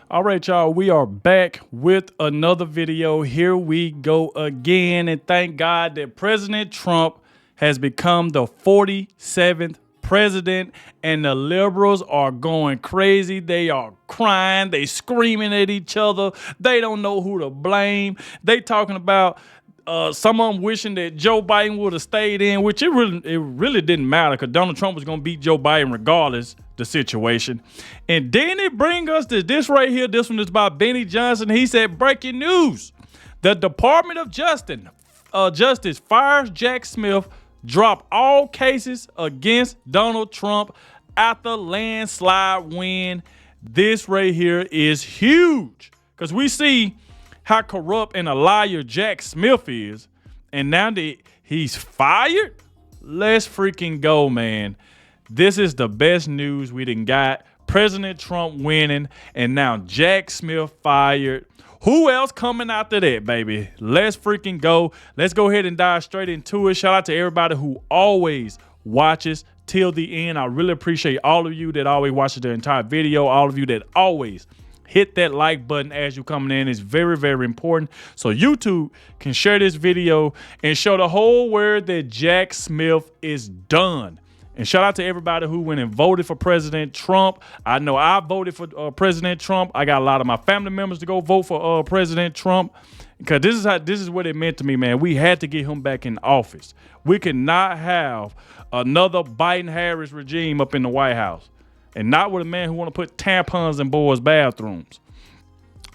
All right, y'all, we are back with another video. Here we go again, and thank God that President Trump has become the 47th president, and the liberals are going crazy. They are crying, they screaming at each other. They don't know who to blame. They talking about some of them wishing that Joe Biden would have stayed in, which it really didn't matter because Donald Trump was going to beat Joe Biden regardless the situation. And then it brings us to this right here. This one is about Benny Johnson. He said, breaking news. The Department of Justice fires Jack Smith, drop all cases against Donald Trump after landslide win. This right here is huge because we see how corrupt and a liar Jack Smith is. And now that he's fired, let's freaking go, man. This is the best news we done got. President Trump winning, and now Jack Smith fired. Who else coming after that, baby? Let's freaking go. Let's go ahead and dive straight into it. Shout out to everybody who always watches till the end. I really appreciate all of you that always watch the entire video. All of you that always hit that like button as you coming in. It's very, very important. So YouTube can share this video and show the whole world that Jack Smith is done. And shout out to everybody who went and voted for President Trump. I know I voted for President Trump. I got a lot of my family members to go vote for President Trump, because this is what it meant to me, man. We had to get him back in office. We cannot have another Biden-Harris regime up in the White House, and not with a man who want to put tampons in boys' bathrooms.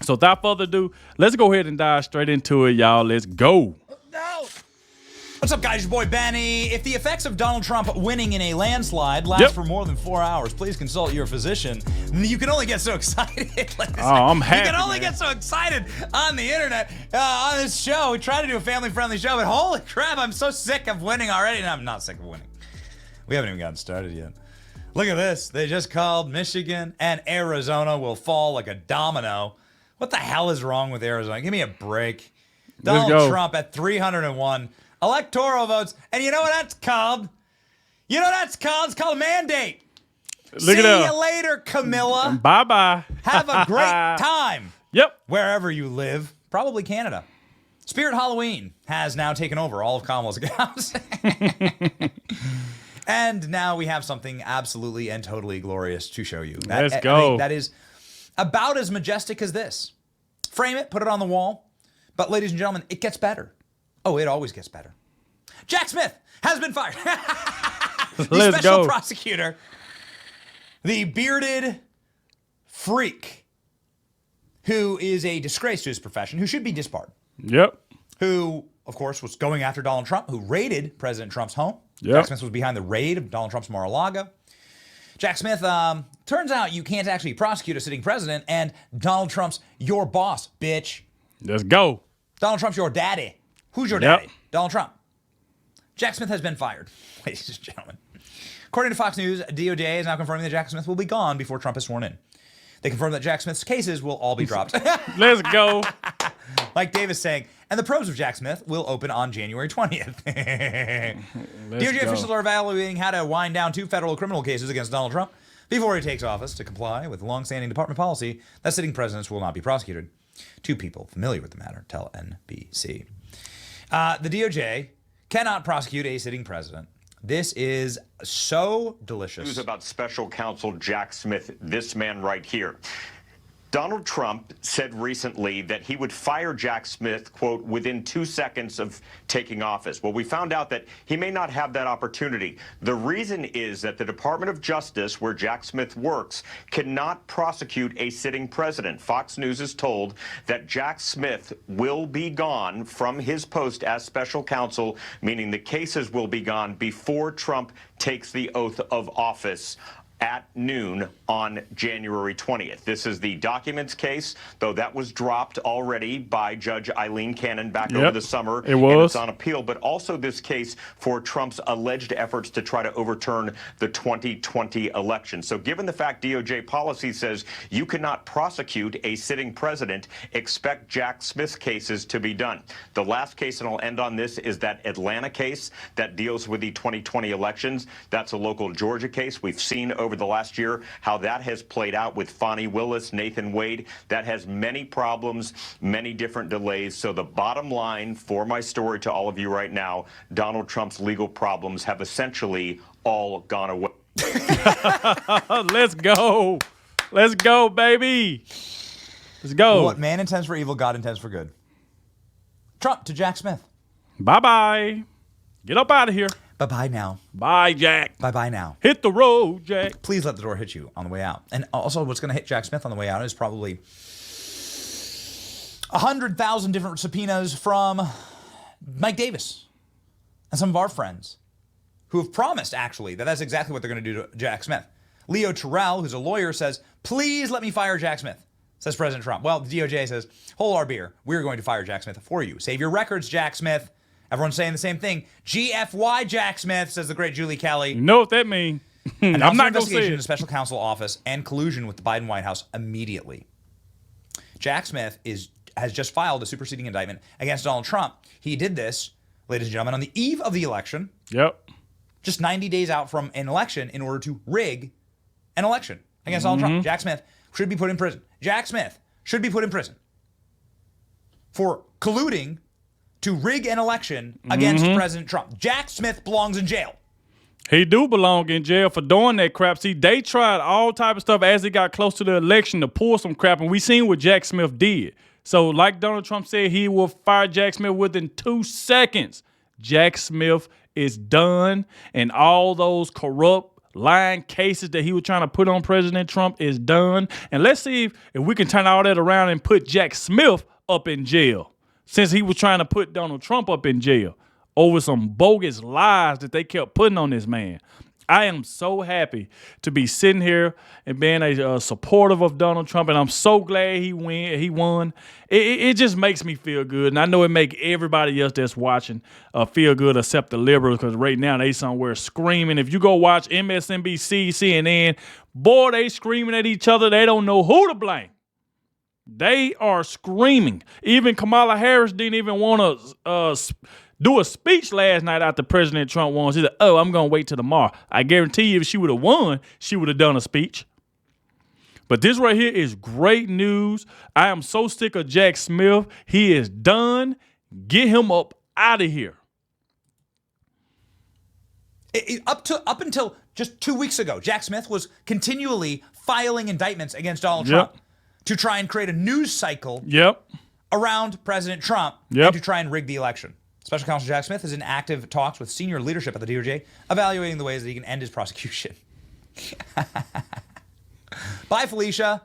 So without further ado, let's go ahead and dive straight into it, y'all. Let's go. No. What's up, guys? Your boy Benny. If the effects of Donald Trump winning in a landslide last for more than 4 hours, please consult your physician. You can only get so excited. I'm happy. You can only get so excited on the internet, on this show. We try to do a family-friendly show, but holy crap, I'm so sick of winning already. And I'm not sick of winning. We haven't even gotten started yet. Look at this. They just called Michigan and Arizona will fall like a domino. What the hell is wrong with Arizona? Give me a break. Donald Trump at 301 electoral votes. And you know what that's called? You know what that's called? It's called a mandate. See you later, Camilla. Bye-bye. Have a great time. Yep. Wherever you live. Probably Canada. Spirit Halloween has now taken over all of Kamala's accounts. And now we have something absolutely and totally glorious to show you. Let's go. I mean, that is about as majestic as this. Frame it, put it on the wall. But ladies and gentlemen, it gets better. Oh, it always gets better. Jack Smith has been fired. The special prosecutor, the bearded freak, who is a disgrace to his profession, who should be disbarred. Yep. Who, of course, was going after Donald Trump, who raided President Trump's home. Yep. Jack Smith was behind the raid of Donald Trump's Mar-a-Lago. Jack Smith, turns out you can't actually prosecute a sitting president, and Donald Trump's your boss, bitch. Let's go. Donald Trump's your daddy. Who's your daddy? Donald Trump. Jack Smith has been fired, ladies and gentlemen. According to Fox News, DOJ is now confirming that Jack Smith will be gone before Trump is sworn in. They confirm that Jack Smith's cases will all be dropped. Let's go. Like Dave is saying, and the probes of Jack Smith will open on January 20th. DOJ officials are evaluating how to wind down 2 federal criminal cases against Donald Trump before he takes office to comply with longstanding department policy that sitting presidents will not be prosecuted. 2 people familiar with the matter tell NBC. The DOJ cannot prosecute a sitting president. This is so delicious. News about special counsel Jack Smith, this man right here. Donald Trump said recently that he would fire Jack Smith, quote, within 2 seconds of taking office. Well, we found out that he may not have that opportunity. The reason is that the Department of Justice, where Jack Smith works, cannot prosecute a sitting president. Fox News is told that Jack Smith will be gone from his post as special counsel, meaning the cases will be gone before Trump takes the oath of office at noon on January 20th. This is the documents case, though that was dropped already by Judge Eileen Cannon back over the summer. It was. And it's on appeal, but also this case for Trump's alleged efforts to try to overturn the 2020 election. So given the fact DOJ policy says you cannot prosecute a sitting president, expect Jack Smith's cases to be done. The last case, and I'll end on this, is that Atlanta case that deals with the 2020 elections. That's a local Georgia case. We've seen over over the last year, how that has played out with Fonnie Willis, Nathan Wade. That has many problems, many different delays. So the bottom line for my story to all of you right now, Donald Trump's legal problems have essentially all gone away. Let's go. Let's go, baby. Let's go. What man intends for evil, God intends for good. Trump to Jack Smith. Bye-bye. Get up out of here. Bye-bye now. Bye, Jack. Bye-bye now. Hit the road, Jack. Please let the door hit you on the way out. And also what's going to hit Jack Smith on the way out is probably 100,000 different subpoenas from Mike Davis and some of our friends who have promised, actually, that that's exactly what they're going to do to Jack Smith. Leo Terrell, who's a lawyer, says, please let me fire Jack Smith, says President Trump. Well, the DOJ says, hold our beer. We're going to fire Jack Smith for you. Save your records, Jack Smith. Everyone's saying the same thing. GFY Jack Smith, says the great Julie Kelly. You know what that means. I'm not going to say in it. the special counsel office and collusion with the Biden White House immediately. Jack Smith has just filed a superseding indictment against Donald Trump. He did this, ladies and gentlemen, on the eve of the election. Yep. Just 90 days out from an election in order to rig an election against Donald Trump. Jack Smith should be put in prison. Jack Smith should be put in prison for colluding to rig an election against President Trump. Jack Smith belongs in jail. He do belong in jail for doing that crap. See, they tried all type of stuff as it got close to the election to pull some crap, and we seen what Jack Smith did. So like Donald Trump said, he will fire Jack Smith within 2 seconds. Jack Smith is done, and all those corrupt lying cases that he was trying to put on President Trump is done. And let's see if we can turn all that around and put Jack Smith up in jail, since he was trying to put Donald Trump up in jail over some bogus lies that they kept putting on this man. I am so happy to be sitting here and being a supportive of Donald Trump, and I'm so glad he won. It just makes me feel good, and I know it make everybody else that's watching feel good except the liberals, because right now they somewhere screaming. If you go watch MSNBC, CNN, boy, they screaming at each other. They don't know who to blame. They are screaming. Even Kamala Harris didn't even want to do a speech last night after President Trump won. She said, oh, I'm going to wait till tomorrow. I guarantee you if she would have won, she would have done a speech. But this right here is great news. I am so sick of Jack Smith. He is done. Get him up out of here. Up until just 2 weeks ago, Jack Smith was continually filing indictments against Donald Trump to try and create a news cycle around President Trump and to try and rig the election. Special Counsel Jack Smith is in active talks with senior leadership at the DOJ, evaluating the ways that he can end his prosecution. Bye, Felicia.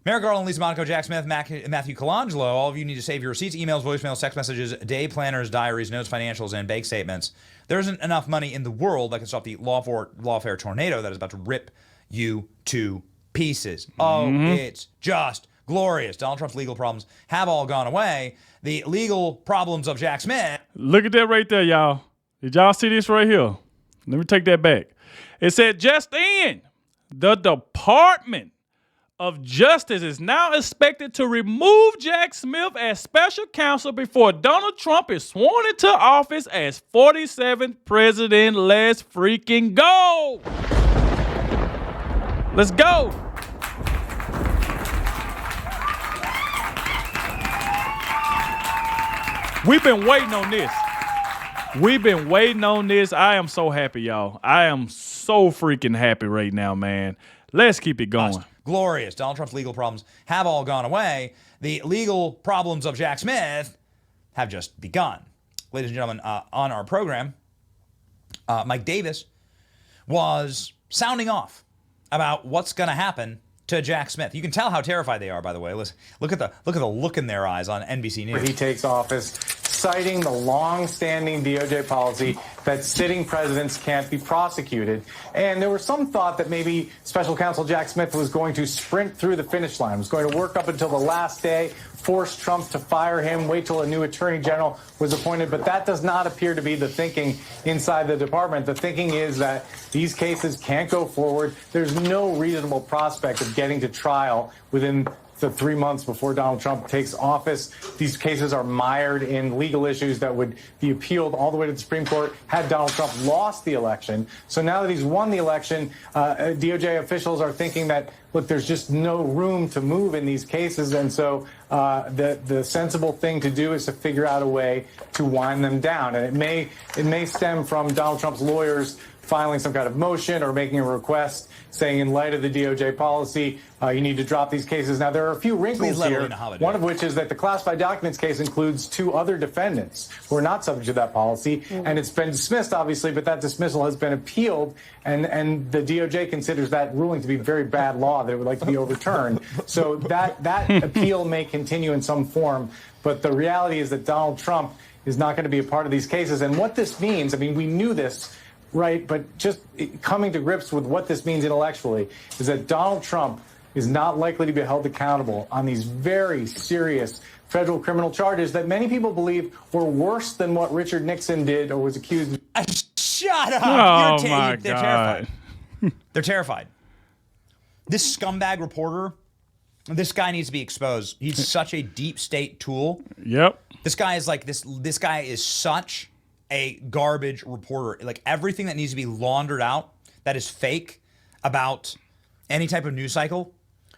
Merrick Garland, Lisa Monaco, Jack Smith, Matthew Colangelo. All of you need to save your receipts, emails, voicemails, text messages, day planners, diaries, notes, financials, and bank statements. There isn't enough money in the world that can stop the lawfare tornado that is about to rip you to pieces. Oh, it's just glorious. Donald Trump's legal problems have all gone away. The legal problems of Jack Smith. Look at that right there, y'all. Did y'all see this right here? Let me take that back. It said, just in, the Department of Justice is now expected to remove Jack Smith as special counsel before Donald Trump is sworn into office as 47th president. Let's freaking go. Let's go. We've been waiting on this. We've been waiting on this. I am so happy, y'all. I am so freaking happy right now, man. Let's keep it going. Glorious. Donald Trump's legal problems have all gone away. The legal problems of Jack Smith have just begun. Ladies and gentlemen, on our program, Mike Davis was sounding off about what's going to happen to Jack Smith. You can tell how terrified they are, by the way. Look at the look in their eyes on NBC News. He takes office, citing the long-standing DOJ policy that sitting presidents can't be prosecuted. And there was some thought that maybe Special Counsel Jack Smith was going to sprint through the finish line, was going to work up until the last day, force Trump to fire him, wait till a new attorney general was appointed. But that does not appear to be the thinking inside the department. The thinking is that these cases can't go forward. There's no reasonable prospect of getting to trial within the 3 months before Donald Trump takes office. These cases are mired in legal issues that would be appealed all the way to the Supreme Court had Donald Trump lost the election. So now that he's won the election, DOJ officials are thinking that, look, there's just no room to move in these cases. And so the sensible thing to do is to figure out a way to wind them down. And it may stem from Donald Trump's lawyers filing some kind of motion or making a request saying in light of the DOJ policy, you need to drop these cases. Now, there are a few wrinkles here, one of which is that the classified documents case includes 2 other defendants who are not subject to that policy. And it's been dismissed, obviously, but that dismissal has been appealed. And the DOJ considers that ruling to be very bad law that it would like to be overturned. So that appeal may continue in some form. But the reality is that Donald Trump is not going to be a part of these cases. And what this means, I mean, we knew this, right? But just coming to grips with what this means intellectually is that Donald Trump is not likely to be held accountable on these very serious federal criminal charges that many people believe were worse than what Richard Nixon did or was accused of. Shut up. Oh, my God. They're terrified. They're terrified. This scumbag reporter, this guy needs to be exposed. He's such a deep state tool. Yep. This guy is like this guy is such a garbage reporter. Like everything that needs to be laundered out that is fake about any type of news cycle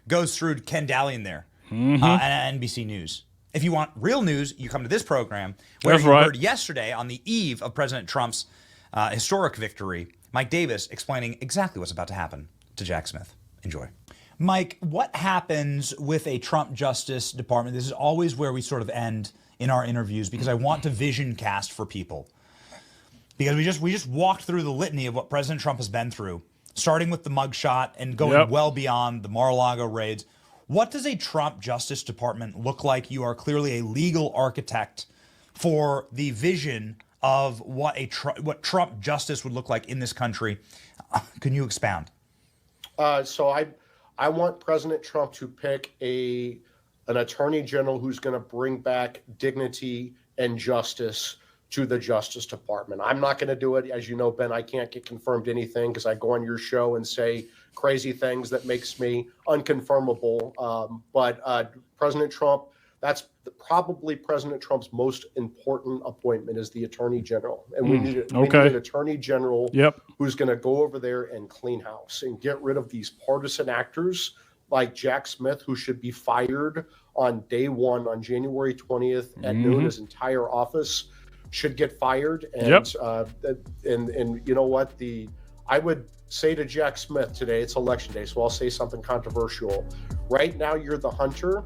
goes through Ken Dallion there at NBC News. If you want real news, you come to this program where you heard yesterday on the eve of President Trump's historic victory, Mike Davis explaining exactly what's about to happen to Jack Smith. Enjoy. Mike, what happens with a Trump Justice Department? This is always where we sort of end in our interviews because I want to vision cast for people. Because we just walked through the litany of what President Trump has been through, starting with the mugshot and going well beyond the Mar-a-Lago raids. What does a Trump Justice Department look like? You are clearly a legal architect for the vision of what what Trump justice would look like in this country. Can you expound? So I want President Trump to pick an attorney general who's going to bring back dignity and justice to the Justice Department. I'm not going to do it. As you know, Ben, I can't get confirmed anything because I go on your show and say crazy things that makes me unconfirmable. But President Trump, that's probably President Trump's most important appointment is the Attorney General. And we need an Attorney General who's going to go over there and clean house and get rid of these partisan actors like Jack Smith, who should be fired on day one, on January 20th at noon. His entire office should get fired. And and you know what? I would say to Jack Smith today, it's election day, so I'll say something controversial. Right now, you're the hunter.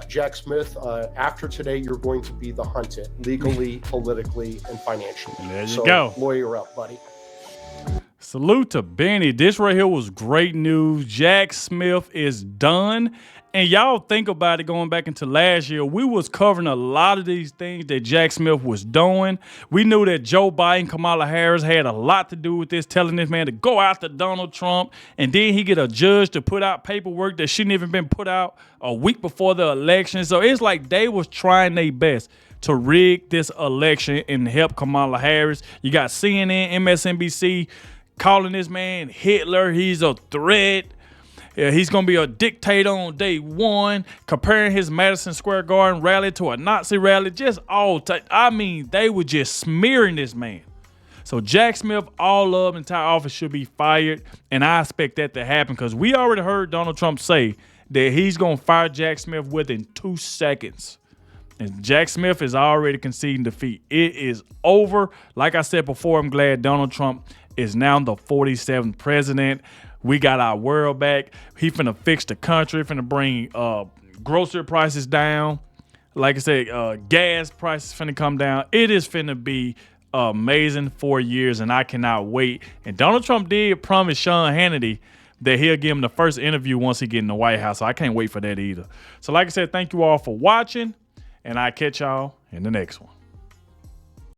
Jack Smith, after today, you're going to be the hunted, legally, politically, and financially. There you go. Lawyer up, buddy. Salute to Benny. This right here was great news. Jack Smith is done. And y'all think about it going back into last year, we was covering a lot of these things that Jack Smith was doing. We knew that Joe Biden, Kamala Harris had a lot to do with this, telling this man to go after Donald Trump. And then he get a judge to put out paperwork that shouldn't even been put out a week before the election. So it's like they was trying their best to rig this election and help Kamala Harris. You got CNN, MSNBC calling this man Hitler. He's a threat. He's going to be a dictator on day one, comparing his Madison Square Garden rally to a Nazi rally. Just they were just smearing this man. So Jack Smith, all of the entire office should be fired, and I expect that to happen because we already heard Donald Trump say that he's going to fire Jack Smith within 2 seconds. And Jack Smith is already conceding defeat. It is over. Like I said before, I'm glad Donald Trump is now the 47th president. We got our world back. He finna fix the country, finna bring grocery prices down. Like I said, gas prices finna come down. It is finna be amazing 4 years, and I cannot wait. And Donald Trump did promise Sean Hannity that he'll give him the first interview once he get in the White House. So I can't wait for that either. So like I said, thank you all for watching, and I'll catch y'all in the next one.